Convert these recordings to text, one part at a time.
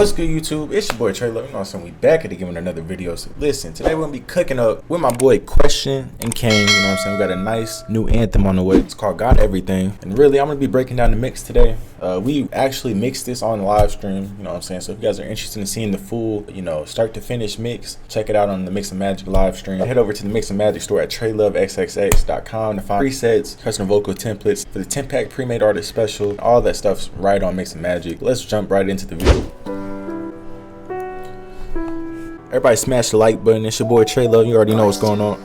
What's good, YouTube? It's your boy TRELUVX. You know, so we back at again with another video. So listen, today we're gonna be cooking up with my boy Question and Kane. You know what I'm saying? We got a nice new anthem on the way. It's called Got Everything. And really, I'm gonna be breaking down the mix today. We actually mixed this on the live stream. You know what I'm saying? So if you guys are interested in seeing the full, start to finish mix, check it out on the Mix and Magic live stream. Head over to the Mix and Magic store at TRELUVXXX.com to find presets, custom vocal templates for the 10-pack pre-made artist special. All that stuff's right on Mix and Magic. Let's jump right into the video. Everybody smash the like button. It's your boy TRELUVX. You already know what's going on.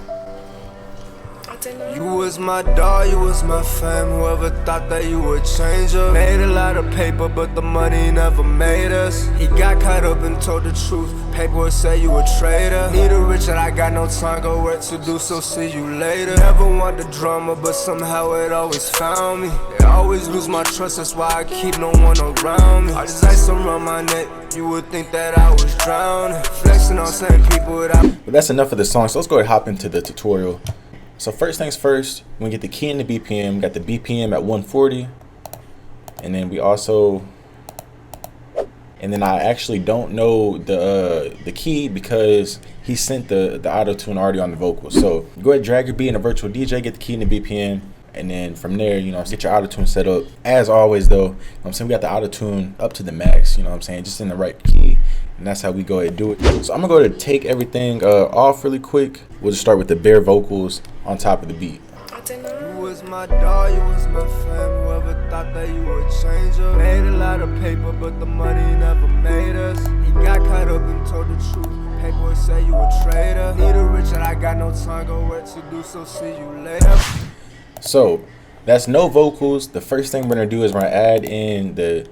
You was my dog, you was my fam. Whoever thought that you would change up. Made a lot of paper, but the money never made us. He got caught up and told the truth. Paperwork say you a traitor. Need a rich and I got no time, go work to do, so see you later. Never want the drama, but somehow it always found me. They always lose my trust, that's why I keep no one around me. I just ice around my neck, you would think that I was drowning. Flexing on same people without. But that's enough of the song, so let's go ahead and hop into the tutorial. So first things first, we get the key and the BPM. We got the BPM at 140, and then we also, and then I actually don't know the key because he sent the auto-tune already on the vocals. So go ahead, drag your beat in a virtual DJ, get the key and the BPM, and then from there, get your auto-tune set up. As always though, I'm saying we got the auto-tune up to the max, just in the right key. And that's how we go ahead and do it. So I'm gonna go ahead and take everything off really quick. We'll just start with the bare vocals on top of the beat. You was my dog, you was my fam. Whoever thought that you would change up. Made a lot of paper, but the money never made us. He got caught up and told the truth. Paperwork say you a traitor. Need a rich and I got no time, go work to do, so see you later. So that's no vocals. The first thing we're gonna do is we're gonna add in the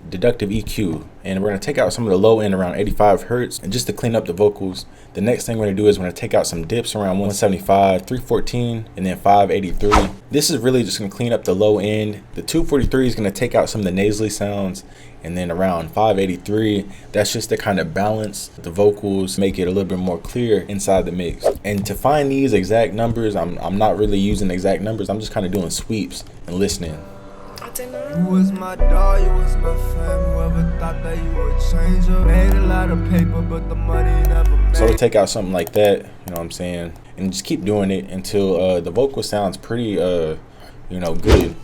Additive EQ, and we're going to take out some of the low end around 85 hertz, and just to clean up the vocals. The next thing we're going to do is we're going to take out some dips around 175, 314, and then 583. This is really just going to clean up the low end. The 243 is going to take out some of the nasally sounds, and then around 583, that's just to kind of balance the vocals, make it a little bit more clear inside the mix. And to find these exact numbers, I'm not really using exact numbers. I'm just kind of doing sweeps and listening. You was my dog, you was my fam. Whoever thought that you would change up. Made a lot of paper, but the money never made. So we'll take out something like that, you know what I'm saying, and just keep doing it until the vocal sounds pretty good. The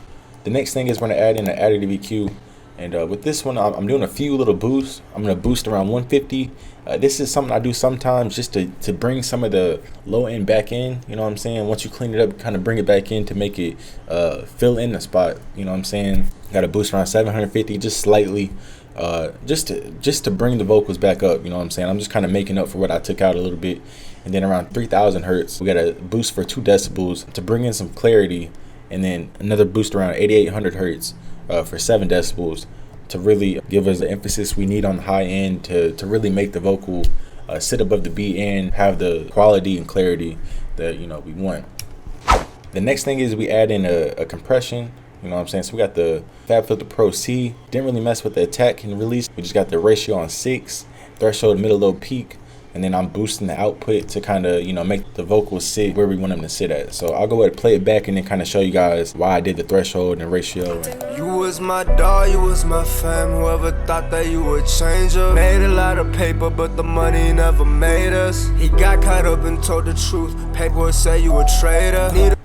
next thing is we're gonna add in an Additive EQ, and with this one I'm doing a few little boosts. I'm gonna boost around 150. This is something I do sometimes just to bring some of the low end back in, you know what I'm saying. Once you clean it up, kind of bring it back in to make it fill in the spot, you know what I'm saying. Got a boost around 750, just slightly, just to bring the vocals back up, you know what I'm saying. I'm just kind of making up for what I took out a little bit. And then around 3000 hertz, we got a boost for 2 decibels to bring in some clarity, and then another boost around 8800 hertz for 7 decibels to really give us the emphasis we need on the high end to really make the vocal sit above the beat and have the quality and clarity that we want. The next thing is we add in a compression, you know what I'm saying. So we got the FabFilter Pro C. Didn't really mess with the attack and release. We just got the ratio on 6, threshold, middle, low, peak, and then I'm boosting the output to kind of make the vocals sit where we want them to sit at. So I'll go ahead and play it back and then kind of show you guys why I did the threshold and ratio. You was my dog, you was my fam. Whoever thought that you would change up. Made a lot of paper, but the money never made us. He got caught up and told the truth. Paperwork say you a traitor.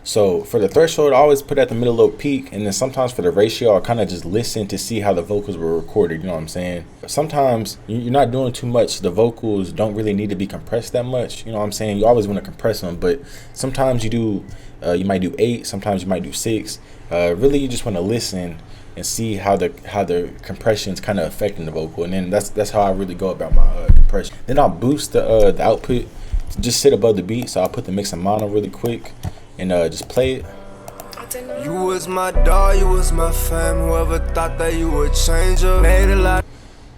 So for the threshold, I always put at the middle, low, peak, and then sometimes for the ratio, I kind of just listen to see how the vocals were recorded, you know what I'm saying. Sometimes you're not doing too much. The vocals don't really need to be compressed that much, you know what I'm saying. You always want to compress them, but sometimes you do. You might do 8, sometimes you might do 6. Really, you just want to listen and see how the compression is kind of affecting the vocal, and then that's how I really go about my compression. Then I'll boost the output to just sit above the beat. So I'll put the mix in mono really quick and just play it. You was my dog, you was my fam. Whoever thought that you would change up. Made a lot.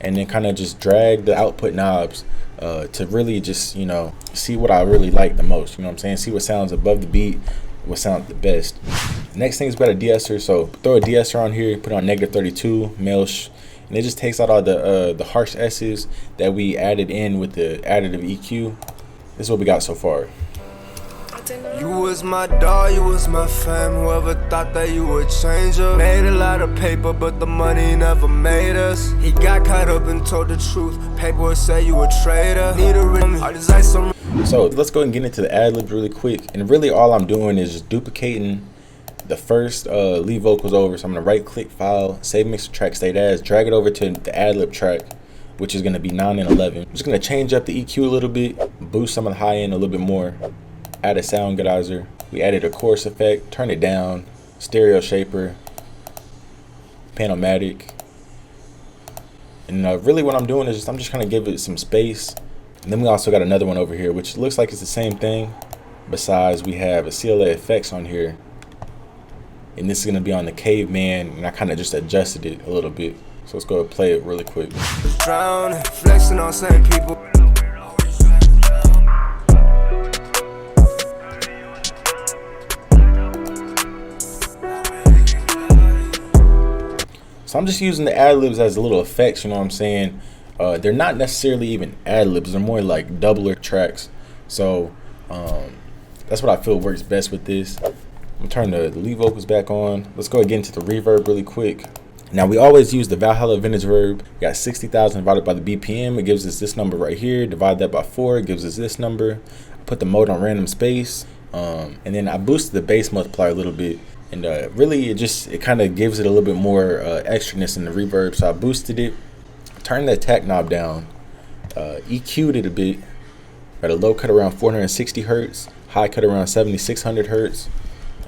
And then kind of just drag the output knobs to really just see what I really like the most, you know what I'm saying. See what sounds above the beat, what sounds the best. Next thing is about a De-Esser. So throw a De-Esser on here, put on -32 Melch, and it just takes out all the harsh S's that we added in with the Additive EQ. This is what we got so far. You was my dog, you was my fam. Whoever thought that you would change up. Made a lot of paper, but the money never made us. He got caught up and told the truth. Paperwork said you a traitor. Need a rim, all this ice on. So let's go and get into the ad-libs really quick. And really all I'm doing is just duplicating the first lead vocals over. So I'm gonna right click file, save mixer track state as, drag it over to the ad-lib track, which is gonna be 9 and 11. I'm just gonna change up the EQ a little bit, boost some of the high end a little bit more, add a sound godizer. We added a chorus effect, turn it down, stereo shaper, panomatic. And really what I'm doing is just, I'm just gonna give it some space. And then we also got another one over here, which looks like it's the same thing. Besides, we have a CLA effects on here. And this is gonna be on the caveman, and I kind of just adjusted it a little bit. So let's go and play it really quick. Drowning, flexing on same people. So I'm just using the ad-libs as little effects, you know what I'm saying? They're not necessarily even ad-libs, they're more like doubler tracks. So that's what I feel works best with this. I'm gonna turn the lead vocals back on. Let's go and get into the reverb really quick. Now we always use the Valhalla Vintage Verb. We got 60,000 divided by the BPM. It gives us this number right here. Divide that by 4, it gives us this number. I put the mode on random space. And then I boosted the bass multiplier a little bit. And really it kind of gives it a little bit more extraness in the reverb. So I boosted it, turned that attack knob down, EQ'd it a bit. Got a low cut around 460 hertz, high cut around 7600 hertz.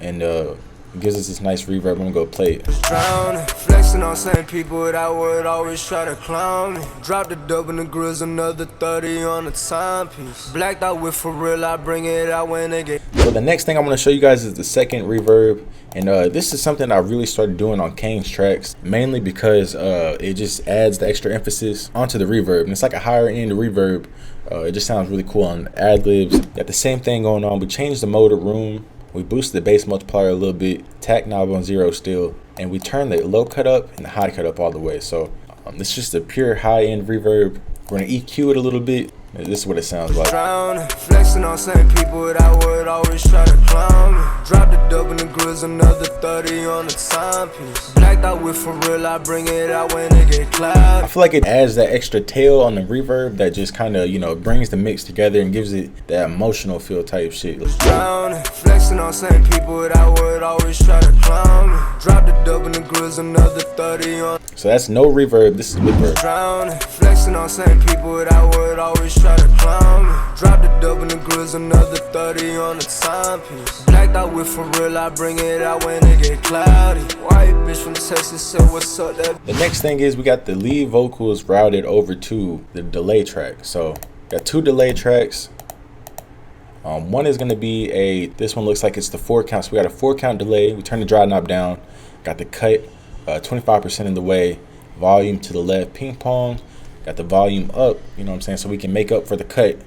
And it gives us this nice reverb. I'm gonna go play it. Drowning, flexing on same people that would always try to clown me. Drop the dub in the grills, another 30 on the timepiece. Blacked out with for real, I bring it out when they get. So the next thing I'm gonna show you guys is the second reverb. And this is something I really started doing on Kane's tracks, mainly because it just adds the extra emphasis onto the reverb. And it's like a higher end reverb. It just sounds really cool on ad-libs. Got the same thing going on. We changed the mode of room. We boosted the bass multiplier a little bit, tack knob on 0 still, and we turned the low cut up and the high cut up all the way. So it's just a pure high end reverb. We're gonna EQ it a little bit. This is what it sounds like. Drowning, flexing on same people that would always try to clown me. Drop the dub in the grills, another 30 on the timepiece. Blacked out with for real, I bring it out when it get cloudy. I feel like it adds that extra tail on the reverb that just kind of, you know, brings the mix together and gives it that emotional feel type shit. Drowning, flexing on same people that would always try to clown me. Drop the dub in the grills, another 30 on. So that's no reverb, this is reverb. Drowning, flexing on same people that would always try to clown me. Drop the dub in the grills, another 30 on the timepiece. Blacked out with for real, I bring it out when it get cloudy. White bitch from Texas said what's up that. The next thing is we got the lead vocals routed over to the delay track. So got 2 delay tracks. One is gonna be this one looks like it's the 4 count. So we got a 4 count delay. We turn the dry knob down. Got the cut 25% in the way. Volume to the left, ping pong. Got the volume up, you know what I'm saying, so we can make up for the cut.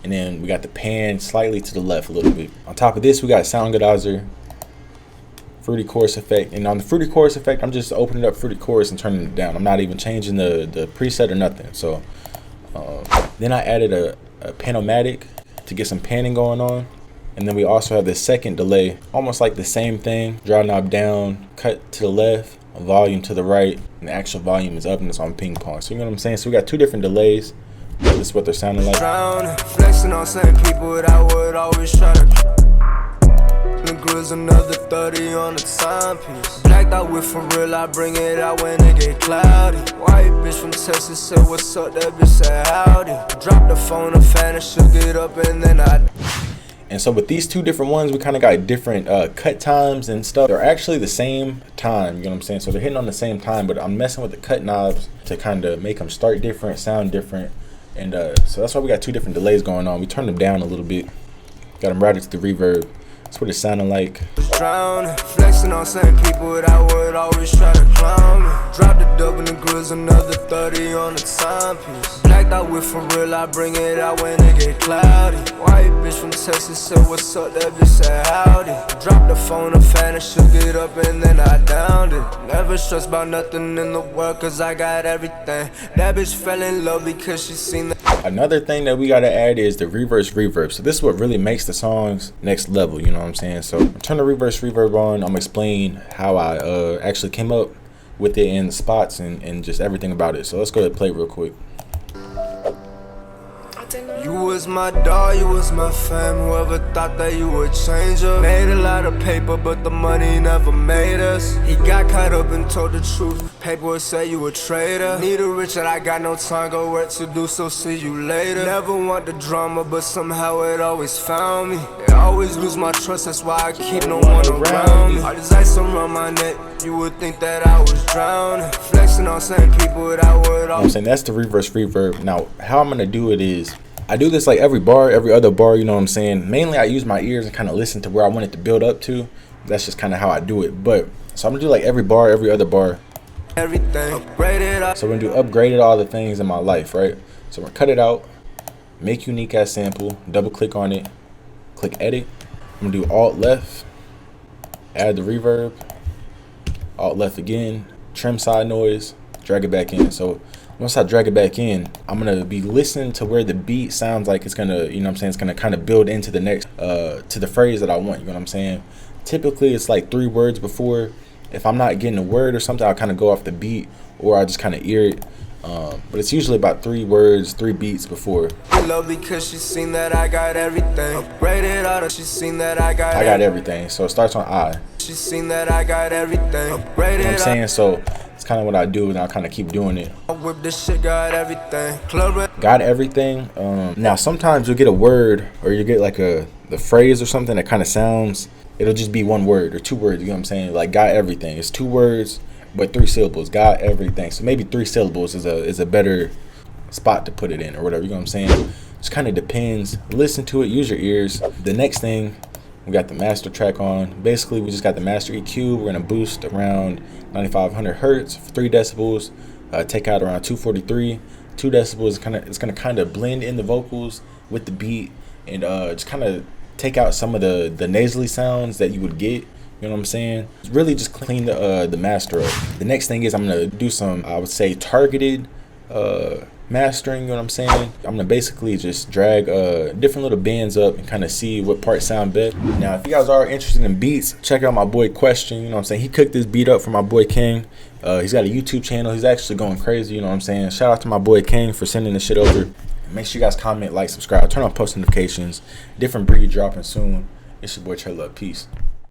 And then we got the pan slightly to the left a little bit. On top of this, we got sound godizer, fruity chorus effect. And on the fruity chorus effect, I'm just opening up fruity chorus and turning it down. I'm not even changing the preset or nothing. So then I added a panomatic to get some panning going on. And then we also have the second delay, almost like the same thing. Dry knob down, cut to the left, volume to the right, and the actual volume is up and it's on ping pong. So you know what I'm saying? So we got 2 different delays. This is what they're sounding like. Drowning, flexing on same people that would always try to. The grills, another 30 on the timepiece. Blacked out with for real, I bring it out when it get cloudy. White bitch from Texas said what's up, that bitch said howdy. Drop the phone, a fan, and shook it up, and then I. And so with these 2 different ones, we kind of got different cut times and stuff. They're actually the same time, you know what I'm saying? So they're hitting on the same time, but I'm messing with the cut knobs to kind of make them start different, sound different. And so that's why we got 2 different delays going on. We turned them down a little bit. Got them routed to the reverb. That's what it sounded like. Drowning, flexing on same people that would always try to clown me. Drop the dub in the grills, another 30 on the timepiece. Blacked out with for real, I bring it out when it get cloudy. White bitch from Texas said what's up, that bitch said howdy. Drop the phone, a fan, and shook it up, and then I downed it. Never stressed about nothing in the world, cause I got everything. That bitch fell in love because she seen the. Another thing that we gotta add is the reverse reverb. So this is what really makes the songs next level, you know what I'm saying? So turn the reverse reverb on. I'm gonna explain how I actually came up with it and the spots and just everything about it. So let's go ahead and play real quick. You was my dog, you was my fam. Whoever thought that you would change up. Made a lot of paper, but the money never made us. He got caught up and told the truth. Paperwork say you a traitor. Need a rich and I got no time, go work to do, so see you later. Never want the drama, but somehow it always found me. It always lose my trust, that's why I keep no one around me. All this ice around my neck, you would think that I was drowning. Flexing on certain people that I would I'm saying that's the reverse reverb. Now, how I'm gonna do it is I do this like every bar, every other bar, you know what I'm saying? Mainly I use my ears and kind of listen to where I want it to build up to. That's just kind of how I do it. But so I'm gonna do like every bar, every other bar. everything upgraded. So we're gonna do upgraded all the things in my life, right? So we're gonna cut it out, make unique as sample, double click on it, click edit. I'm gonna do alt left, add the reverb, alt left again, trim side noise, drag it back in. So once I drag it back in, I'm gonna be listening to where the beat sounds like it's gonna, you know what I'm saying, it's gonna kind of build into the next, to the phrase that I want, you know what I'm saying? Typically it's like 3 words before. If I'm not getting a word or something, I'll kind of go off the beat or I just kind of ear it. But it's usually about 3 words, 3 beats before. I love because she seen that I got everything. Upgraded out of she seen that I got everything. So it starts on I. She seen that I got everything. Upgraded, You know what I'm saying? So it's kind of what I do, and I'll kind of keep doing it. I whip this shit, got everything. Club Got everything. Now sometimes you'll get a word or you get like the phrase or something that kind of sounds, it'll just be 1 word or 2 words, you know what I'm saying? Like got everything. It's 2 words but 3 syllables. Got everything. So maybe 3 syllables is a better spot to put it in or whatever, you know what I'm saying? Just kind of depends. Listen to it, use your ears. The next thing, we got the master track on. Basically we just got the master EQ. We're gonna boost around 9500 hertz for 3 decibels, take out around 243. 2 decibels, it's gonna kind of blend in the vocals with the beat and just kind of take out some of the nasally sounds that you would get, you know what I'm saying? Really just clean the master up. The next thing is I'm gonna do some, I would say, targeted mastering, you know what I'm saying? I'm gonna basically just drag different little bands up and kind of see what parts sound best. Now if you guys are interested in beats, check out my boy Question, you know what I'm saying? He cooked this beat up for my boy King. He's got a YouTube channel. He's actually going crazy, you know what I'm saying? Shout out to my boy King for sending this shit over. Make sure you guys comment, like, subscribe, turn on post notifications. Different breed dropping soon. It's your boy TRELUVX. Peace.